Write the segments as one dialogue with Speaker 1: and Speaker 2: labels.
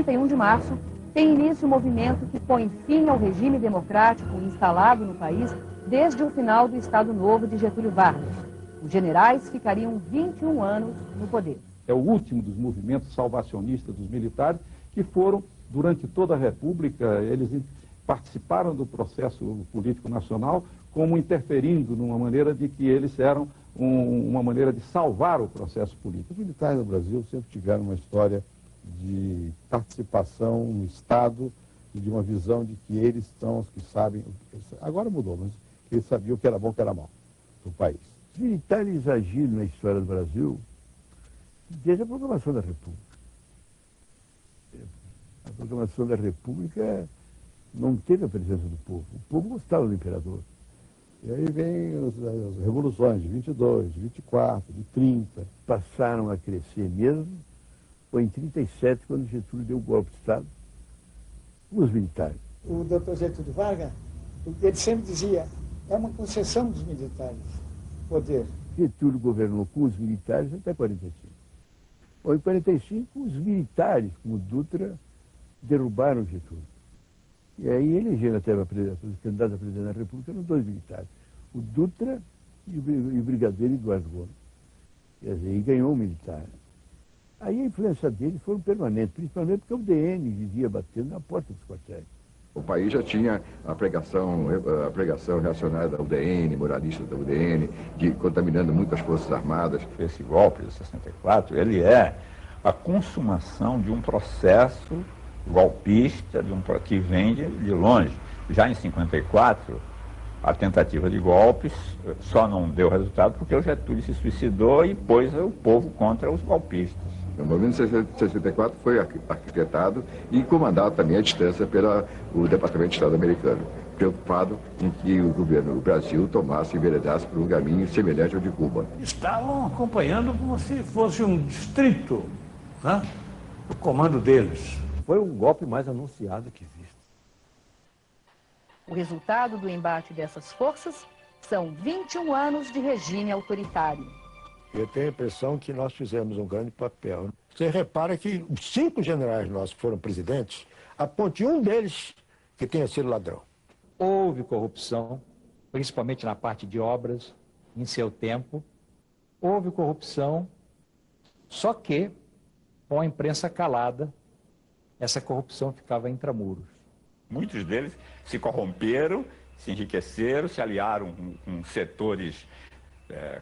Speaker 1: 31 de março, tem início o movimento que põe fim ao regime democrático instalado no país desde o final do Estado Novo de Getúlio Vargas. Os generais ficariam 21 anos no poder.
Speaker 2: É o último dos movimentos salvacionistas dos militares que foram, durante toda a República, eles participaram do processo político nacional como interferindo numa maneira de que eles eram uma maneira de salvar o processo político.
Speaker 3: Os militares no Brasil sempre tiveram uma história de participação no Estado e de uma visão de que eles são os que sabem, agora mudou, mas eles sabiam o que era bom e o que era mal do país. Os militares agiram na história do Brasil desde a proclamação da República. A proclamação da República não teve a presença do povo. O povo gostava do imperador. E aí vem as revoluções de 22, de 24, de 30. Passaram a crescer mesmo. Foi em 37, quando Getúlio deu o golpe de Estado, os militares.
Speaker 4: O doutor Getúlio Vargas, ele sempre dizia, é uma concessão dos militares, poder.
Speaker 3: Getúlio governou com os militares até 45. Bom, em 45, os militares, como Dutra, derrubaram Getúlio. E aí elegeram até os candidatos a presidente da República, eram dois militares, o Dutra e o brigadeiro Eduardo Gomes. Quer dizer, e ganhou o militar. Aí a influência deles foi permanente, principalmente porque o UDN vivia batendo na porta dos quartéis.
Speaker 5: O país já tinha a pregação reacionária da UDN, moralista da UDN, contaminando muitas forças armadas.
Speaker 6: Esse golpe de 64, ele é a consumação de um processo golpista, que vem de longe. Já em 54, a tentativa de golpes só não deu resultado porque o Getúlio se suicidou e pôs o povo contra os golpistas.
Speaker 5: O movimento de 64 foi arquitetado e comandado também à distância pelo Departamento de Estado americano, preocupado em que o governo do Brasil tomasse e enveredasse por um caminho semelhante ao de Cuba.
Speaker 7: Estavam acompanhando como se fosse um distrito, né? O comando deles.
Speaker 8: Foi o golpe mais anunciado que existe.
Speaker 1: O resultado do embate dessas forças são 21 anos de regime autoritário.
Speaker 3: Eu tenho a impressão que nós fizemos um grande papel. Você repara que os 5 generais nossos que foram presidentes, aponte um deles que tenha sido ladrão.
Speaker 9: Houve corrupção, principalmente na parte de obras, em seu tempo. Houve corrupção, só que, com a imprensa calada, essa corrupção ficava intramuros.
Speaker 6: Muitos deles se corromperam, se enriqueceram, se aliaram com setores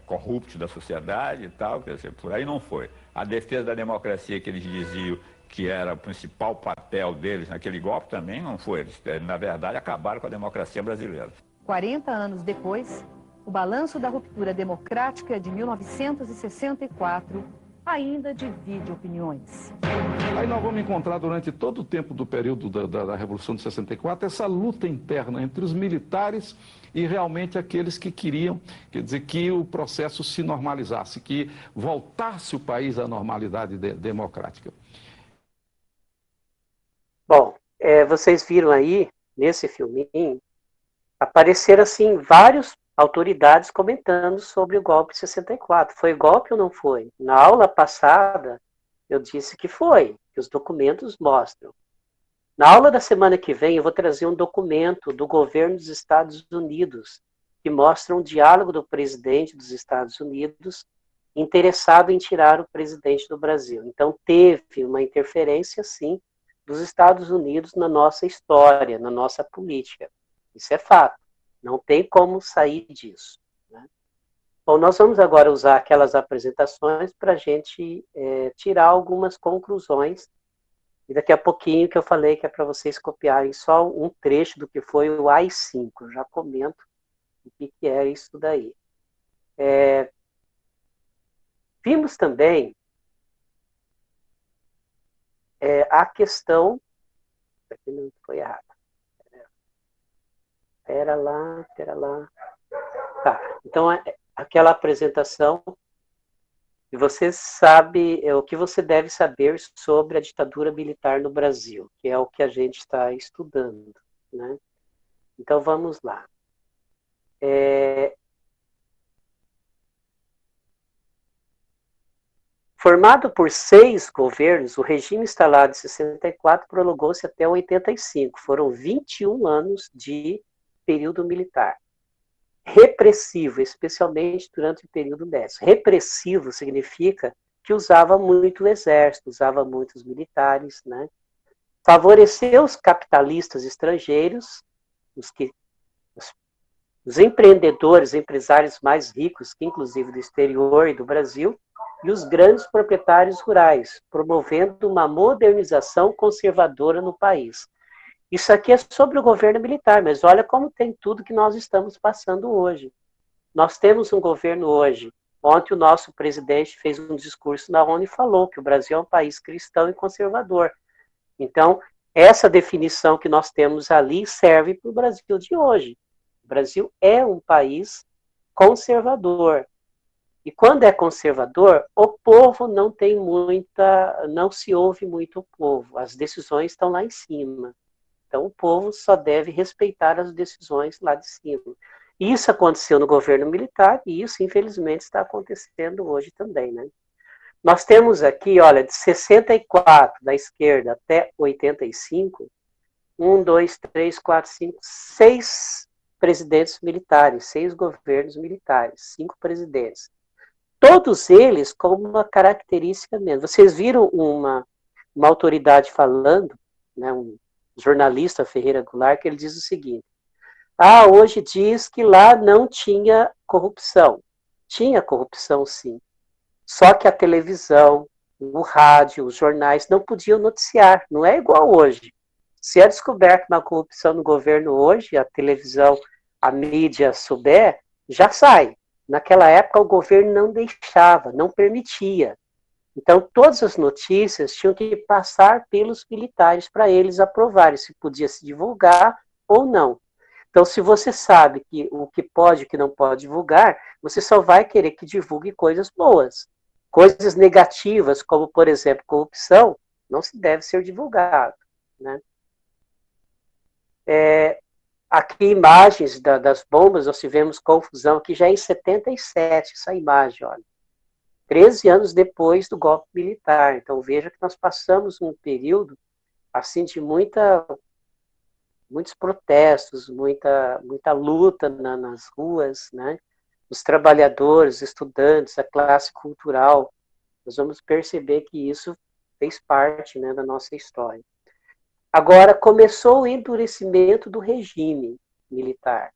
Speaker 6: corruptos da sociedade e tal, quer dizer, por aí não foi. A defesa da democracia que eles diziam que era o principal papel deles naquele golpe também não foi. Eles, na verdade, acabaram com a democracia brasileira.
Speaker 1: 40 anos depois, o balanço da ruptura democrática de 1964 ainda divide opiniões.
Speaker 2: Aí nós vamos encontrar durante todo o tempo do período da Revolução de 64 essa luta interna entre os militares e realmente aqueles que queriam, quer dizer, que o processo se normalizasse, que voltasse o país à normalidade democrática.
Speaker 10: Bom, vocês viram aí, nesse filminho, apareceram assim várias autoridades comentando sobre o golpe de 64. Foi golpe ou não foi? Na aula passada, eu disse que foi, que os documentos mostram. Na aula da semana que vem, eu vou trazer um documento do governo dos Estados Unidos, que mostra um diálogo do presidente dos Estados Unidos interessado em tirar o presidente do Brasil. Então, teve uma interferência, sim, dos Estados Unidos na nossa história, na nossa política. Isso é fato. Não tem como sair disso, né? Bom, nós vamos agora usar aquelas apresentações para a gente tirar algumas conclusões. E daqui a pouquinho que eu falei que é para vocês copiarem só um trecho do que foi o AI-5. Eu já comento o que é isso daí. Vimos também a questão... Aqui não foi errado. Pera lá. Tá, então aquela apresentação, e você sabe o que você deve saber sobre a ditadura militar no Brasil, que é o que a gente está estudando, né? Então vamos lá. Formado por 6 governos, o regime instalado em 64 prolongou-se até 85. Foram 21 anos de período militar. Repressivo, especialmente durante o período médio. Repressivo significa que usava muito o exército, usava muitos militares, né? Favoreceu os capitalistas estrangeiros, os empreendedores, empresários mais ricos, que inclusive do exterior e do Brasil, e os grandes proprietários rurais, promovendo uma modernização conservadora no país. Isso aqui é sobre o governo militar, mas olha como tem tudo que nós estamos passando hoje. Nós temos um governo hoje. Ontem o nosso presidente fez um discurso na ONU e falou que o Brasil é um país cristão e conservador. Então, essa definição que nós temos ali serve para o Brasil de hoje. O Brasil é um país conservador. E quando é conservador, o povo não tem não se ouve muito o povo. As decisões estão lá em cima. Então o povo só deve respeitar as decisões lá de cima. Isso aconteceu no governo militar e isso, infelizmente, está acontecendo hoje também, né? Nós temos aqui, olha, de 64 da esquerda até 85, 6 presidentes militares, 6 governos militares, 5 presidentes. Todos eles com uma característica mesmo. Vocês viram uma autoridade falando, né, um jornalista, Ferreira Goulart, que ele diz o seguinte: hoje diz que lá não tinha corrupção. Tinha corrupção, sim. Só que a televisão, o rádio, os jornais não podiam noticiar. Não é igual hoje. Se é descoberta uma corrupção no governo hoje, a televisão, a mídia souber, já sai. Naquela época, o governo não deixava, não permitia. Então, todas as notícias tinham que passar pelos militares para eles aprovarem se podia se divulgar ou não. Então, se você sabe que o que pode e o que não pode divulgar, você só vai querer que divulgue coisas boas. Coisas negativas, como, por exemplo, corrupção, não se deve ser divulgado, né? Aqui imagens das bombas, nós tivemos confusão aqui já em 77, essa imagem, olha. 13 anos depois do golpe militar. Então veja que nós passamos um período assim de muitos protestos, muita luta nas ruas, né? Os trabalhadores, estudantes, a classe cultural. Nós vamos perceber que isso fez parte, né, da nossa história. Agora, começou o endurecimento do regime militar.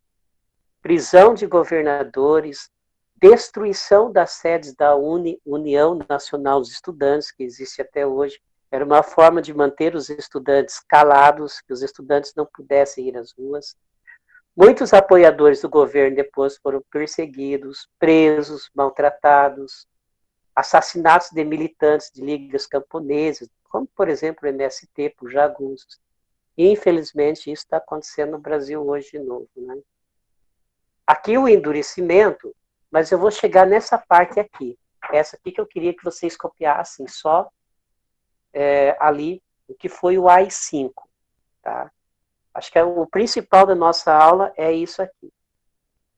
Speaker 10: Prisão de governadores, destruição das sedes da União Nacional dos Estudantes, que existe até hoje. Era uma forma de manter os estudantes calados, que os estudantes não pudessem ir às ruas. Muitos apoiadores do governo depois foram perseguidos, presos, maltratados. Assassinatos de militantes de ligas camponesas, como, por exemplo, o MST, por jagunços. E, infelizmente, isso está acontecendo no Brasil hoje de novo, né? Aqui o endurecimento, mas eu vou chegar nessa parte aqui. Essa aqui que eu queria que vocês copiassem só ali, o que foi o AI-5. Tá? Acho que o principal da nossa aula é isso aqui.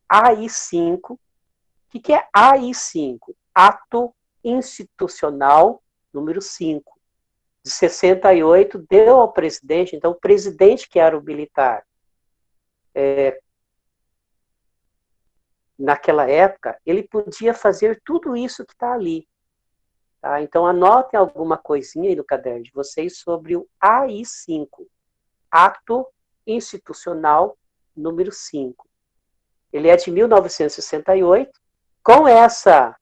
Speaker 10: AI-5. O que é AI-5? Ato Institucional número 5. De 68, deu ao presidente, então o presidente que era o militar, naquela época, ele podia fazer tudo isso que está ali. Tá? Então anotem alguma coisinha aí no caderno de vocês sobre o AI-5, Ato Institucional número 5. Ele é de 1968, com essa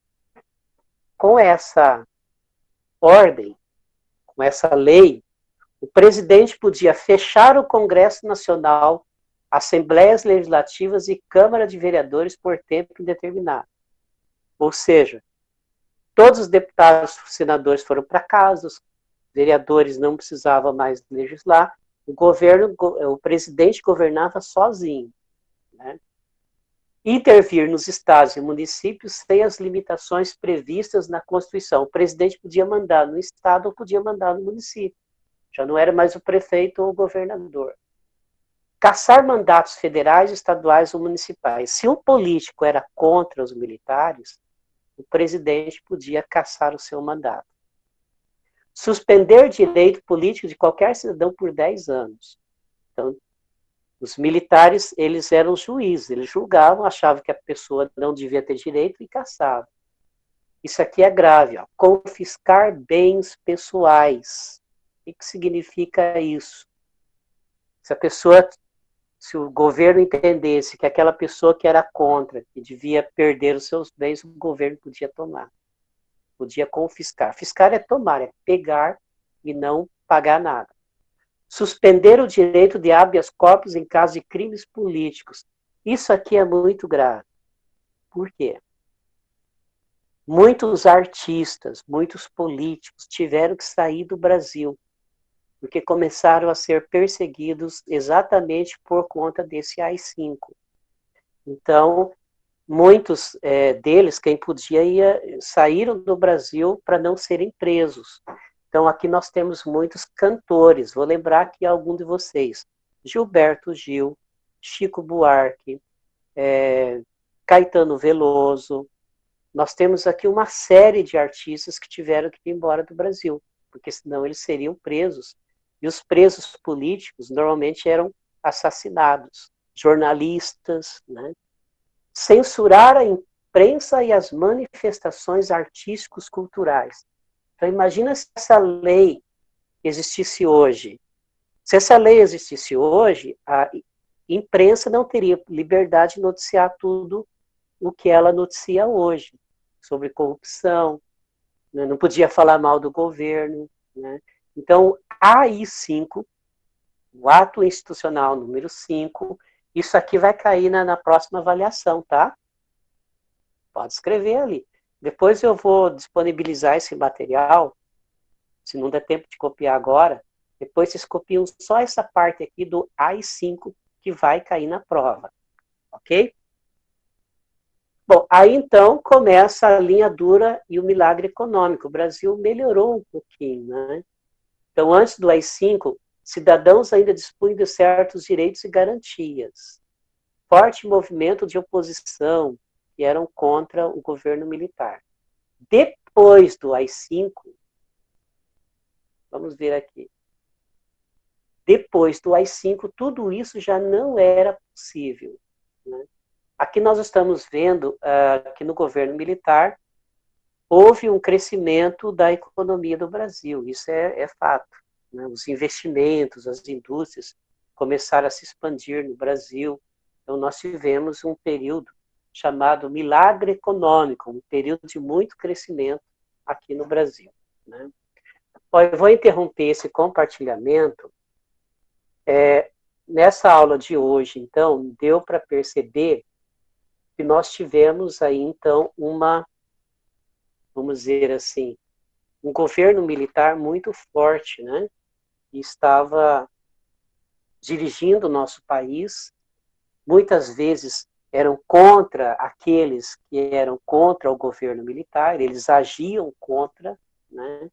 Speaker 10: ordem, com essa lei, o presidente podia fechar o Congresso Nacional, Assembleias Legislativas e Câmara de Vereadores por tempo indeterminado. Ou seja, todos os deputados e senadores foram para casa, os vereadores não precisavam mais legislar, o presidente governava sozinho, né? Intervir nos estados e municípios sem as limitações previstas na Constituição. O presidente podia mandar no estado ou podia mandar no município. Já não era mais o prefeito ou o governador. Cassar mandatos federais, estaduais ou municipais. Se um político era contra os militares, o presidente podia cassar o seu mandato. Suspender direito político de qualquer cidadão por 10 anos. Então, os militares, eles eram juízes, eles julgavam, achavam que a pessoa não devia ter direito e cassavam. Isso aqui é grave, ó. Confiscar bens pessoais. O que significa isso? Se o governo entendesse que aquela pessoa que era contra, que devia perder os seus bens, o governo podia tomar. Podia confiscar. Fiscar é tomar, é pegar e não pagar nada. Suspender o direito de habeas corpus em caso de crimes políticos. Isso aqui é muito grave. Por quê? Muitos artistas, muitos políticos tiveram que sair do Brasil, porque começaram a ser perseguidos exatamente por conta desse AI-5. Então, muitos deles, quem podia, saíram do Brasil para não serem presos. Então, aqui nós temos muitos cantores. Vou lembrar aqui algum de vocês. Gilberto Gil, Chico Buarque, Caetano Veloso. Nós temos aqui uma série de artistas que tiveram que ir embora do Brasil, porque senão eles seriam presos. E os presos políticos normalmente eram assassinados. Jornalistas, né? Censurar a imprensa e as manifestações artísticos culturais. Então, imagina se essa lei existisse hoje. Se essa lei existisse hoje, a imprensa não teria liberdade de noticiar tudo o que ela noticia hoje, sobre corrupção, né? Não podia falar mal do governo, né? Então, a AI-5, o ato institucional número 5, isso aqui vai cair na próxima avaliação, tá? Pode escrever ali. Depois eu vou disponibilizar esse material, se não der tempo de copiar agora, depois vocês copiam só essa parte aqui do AI-5 que vai cair na prova, ok? Bom, aí então começa a linha dura e o milagre econômico. O Brasil melhorou um pouquinho, né? Então, antes do AI-5, cidadãos ainda dispunham de certos direitos e garantias. Forte movimento de oposição, que eram contra o governo militar. Depois do AI-5, vamos ver aqui. Depois do AI-5, tudo isso já não era possível, né? Aqui nós estamos vendo que no governo militar houve um crescimento da economia do Brasil, isso é fato, né? Os investimentos, as indústrias começaram a se expandir no Brasil. Então nós tivemos um período chamado milagre econômico, um período de muito crescimento aqui no Brasil, né? Eu vou interromper esse compartilhamento. Nessa aula de hoje, então, deu para perceber que nós tivemos aí, então, vamos dizer assim, um governo militar muito forte, né? Que estava dirigindo o nosso país, muitas vezes eram contra aqueles que eram contra o governo militar, eles agiam contra, né?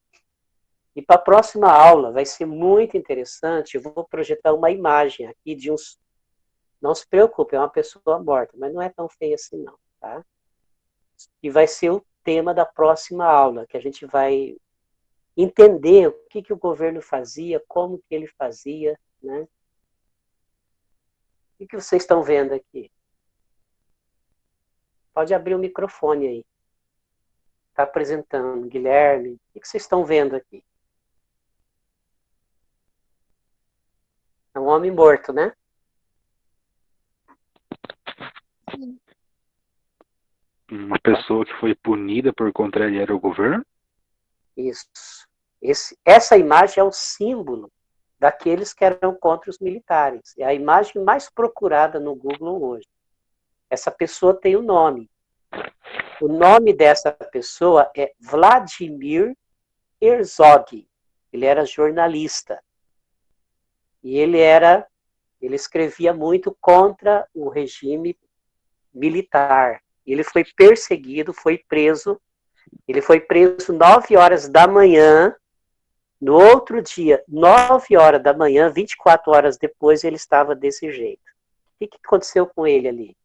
Speaker 10: E para a próxima aula vai ser muito interessante, eu vou projetar uma imagem aqui de uns... Não se preocupe, é uma pessoa morta, mas não é tão feia assim não, tá? E vai ser o tema da próxima aula, que a gente vai entender o que o governo fazia, como que ele fazia, né? O que vocês estão vendo aqui? Pode abrir o microfone aí. Está apresentando, Guilherme. O que vocês estão vendo aqui? É um homem morto, né?
Speaker 11: Uma pessoa que foi punida por contrariar o governo?
Speaker 10: Isso. Essa imagem é o símbolo daqueles que eram contra os militares. É a imagem mais procurada no Google hoje. Essa pessoa tem um nome. O nome dessa pessoa é Vladimir Herzog. Ele era jornalista. E ele escrevia muito contra o regime militar. Ele foi perseguido, foi preso. Ele foi preso 9 horas da manhã. No outro dia, 9 horas da manhã, 24 horas depois, ele estava desse jeito. O que aconteceu com ele ali?